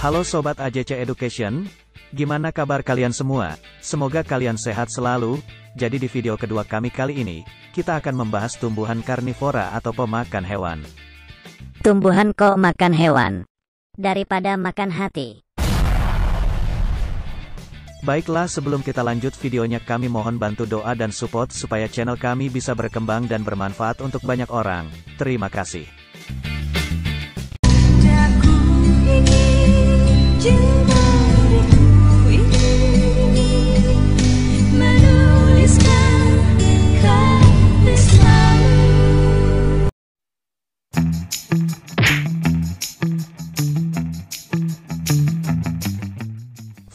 Halo Sobat AJC Education, gimana kabar kalian semua? Semoga kalian sehat selalu. Jadi di video kedua kami kali ini, kita akan membahas tumbuhan karnivora atau pemakan hewan. Tumbuhan kok makan hewan? Daripada makan hati. Baiklah, sebelum kita lanjut videonya, kami mohon bantu doa dan support supaya channel kami bisa berkembang dan bermanfaat untuk banyak orang. Terima kasih.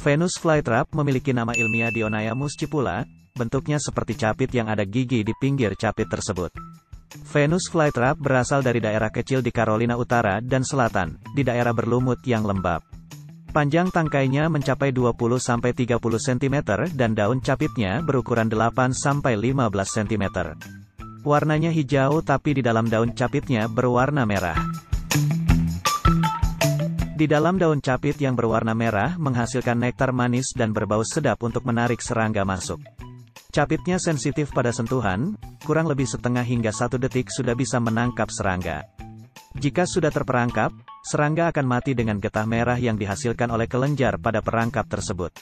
Venus flytrap memiliki nama ilmiah Dionaea muscipula, bentuknya seperti capit yang ada gigi di pinggir capit tersebut. Venus flytrap berasal dari daerah kecil di Carolina Utara dan Selatan, di daerah berlumut yang lembab. Panjang tangkainya mencapai 20-30 cm dan daun capitnya berukuran 8-15 cm. Warnanya hijau tapi di dalam daun capitnya berwarna merah. Di dalam daun capit yang berwarna merah menghasilkan nektar manis dan berbau sedap untuk menarik serangga masuk. Capitnya sensitif pada sentuhan, kurang lebih setengah hingga 1 detik sudah bisa menangkap serangga. Jika sudah terperangkap, serangga akan mati dengan getah merah yang dihasilkan oleh kelenjar pada perangkap tersebut.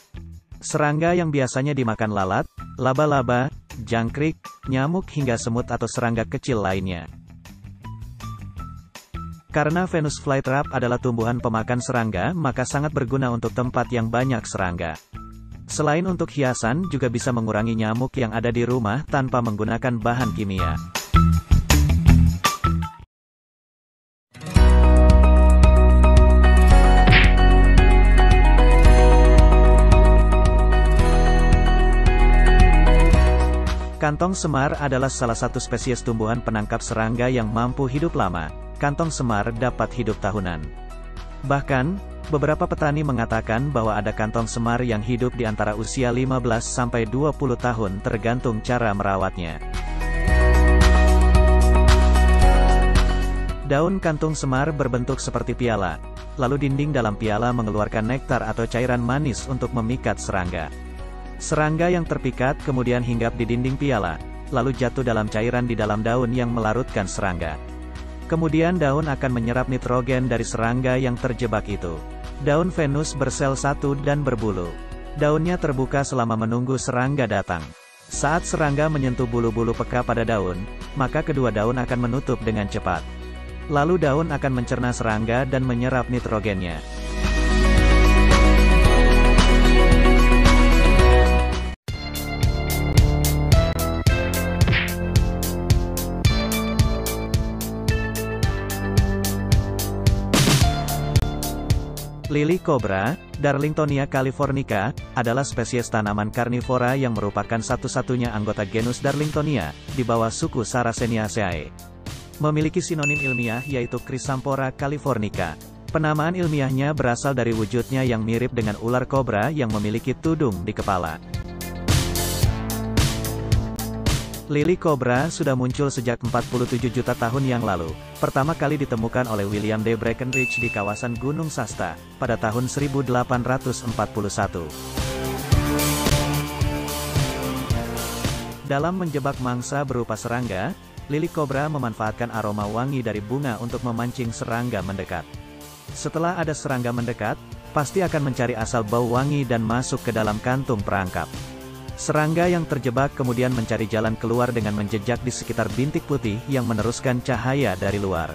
Serangga yang biasanya dimakan lalat, laba-laba, jangkrik, nyamuk hingga semut atau serangga kecil lainnya. Karena Venus flytrap adalah tumbuhan pemakan serangga, maka sangat berguna untuk tempat yang banyak serangga. Selain untuk hiasan, juga bisa mengurangi nyamuk yang ada di rumah tanpa menggunakan bahan kimia. Kantong semar adalah salah satu spesies tumbuhan penangkap serangga yang mampu hidup lama. Kantong semar dapat hidup tahunan. Bahkan, beberapa petani mengatakan bahwa ada kantong semar yang hidup di antara usia 15-20 tahun tergantung cara merawatnya. Daun kantung semar berbentuk seperti piala, lalu dinding dalam piala mengeluarkan nektar atau cairan manis untuk memikat serangga. Serangga yang terpikat kemudian hinggap di dinding piala, lalu jatuh dalam cairan di dalam daun yang melarutkan serangga. Kemudian daun akan menyerap nitrogen dari serangga yang terjebak itu. Daun Venus bersel satu dan berbulu. Daunnya terbuka selama menunggu serangga datang. Saat serangga menyentuh bulu-bulu peka pada daun, maka kedua daun akan menutup dengan cepat. Lalu daun akan mencerna serangga dan menyerap nitrogennya. Lili kobra, Darlingtonia californica, adalah spesies tanaman karnivora yang merupakan satu-satunya anggota genus Darlingtonia, di bawah suku Sarraceniaceae. Memiliki sinonim ilmiah yaitu Chrysanthemum californica. Penamaan ilmiahnya berasal dari wujudnya yang mirip dengan ular kobra yang memiliki tudung di kepala. Lili kobra sudah muncul sejak 47 juta tahun yang lalu. Pertama kali ditemukan oleh William D. Breckenridge di kawasan Gunung Shasta, pada tahun 1841. Dalam menjebak mangsa berupa serangga, lili kobra memanfaatkan aroma wangi dari bunga untuk memancing serangga mendekat. Setelah ada serangga mendekat, pasti akan mencari asal bau wangi dan masuk ke dalam kantung perangkap. Serangga yang terjebak kemudian mencari jalan keluar dengan menjejak di sekitar bintik putih yang meneruskan cahaya dari luar.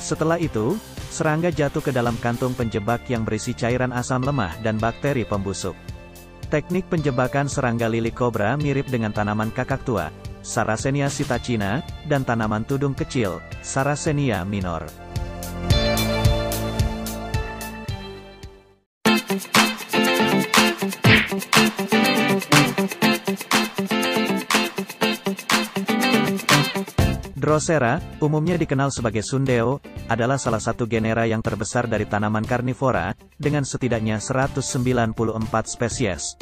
Setelah itu, serangga jatuh ke dalam kantung penjebak yang berisi cairan asam lemah dan bakteri pembusuk. Teknik penjebakan serangga lili kobra mirip dengan tanaman kakaktua, Sarracenia sitacina, dan tanaman tudung kecil, Sarracenia minor. Drosera, umumnya dikenal sebagai sundeo, adalah salah satu genera yang terbesar dari tanaman karnivora, dengan setidaknya 194 spesies.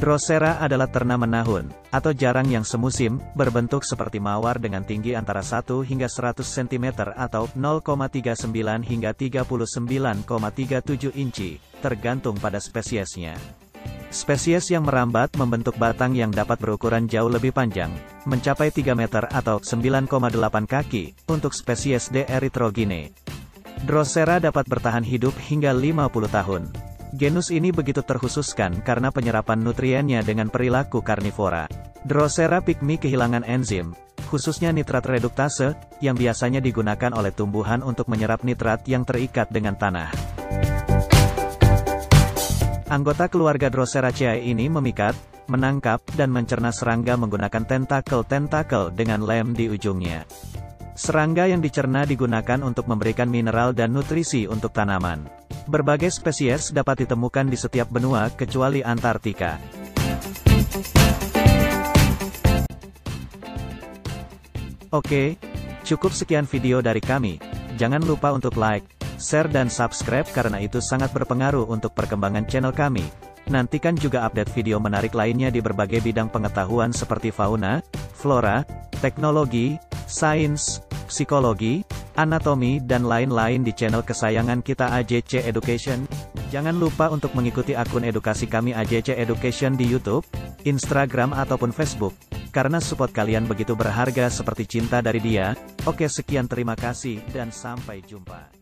Drosera adalah terna menahun, atau jarang yang semusim, berbentuk seperti mawar dengan tinggi antara 1 hingga 100 cm atau 0,39 hingga 39,37 inci, tergantung pada spesiesnya. Spesies yang merambat membentuk batang yang dapat berukuran jauh lebih panjang, mencapai 3 meter atau 9,8 kaki, untuk spesies D. erythrogene. Drosera dapat bertahan hidup hingga 50 tahun. Genus ini begitu terkhususkan karena penyerapan nutriennya dengan perilaku karnivora. Drosera pygmy kehilangan enzim, khususnya nitrat reduktase, yang biasanya digunakan oleh tumbuhan untuk menyerap nitrat yang terikat dengan tanah. Anggota keluarga Droseraceae ini memikat, menangkap, dan mencerna serangga menggunakan tentakel-tentakel dengan lem di ujungnya. Serangga yang dicerna digunakan untuk memberikan mineral dan nutrisi untuk tanaman. Berbagai spesies dapat ditemukan di setiap benua kecuali Antartika. Oke, cukup sekian video dari kami. Jangan lupa untuk like, share dan subscribe karena itu sangat berpengaruh untuk perkembangan channel kami. Nantikan juga update video menarik lainnya di berbagai bidang pengetahuan seperti fauna, flora, teknologi, sains, psikologi, anatomi dan lain-lain di channel kesayangan kita AJC Education. Jangan lupa untuk mengikuti akun edukasi kami AJC Education di YouTube, Instagram ataupun Facebook, karena support kalian begitu berharga seperti cinta dari dia. Oke, sekian, terima kasih dan sampai jumpa.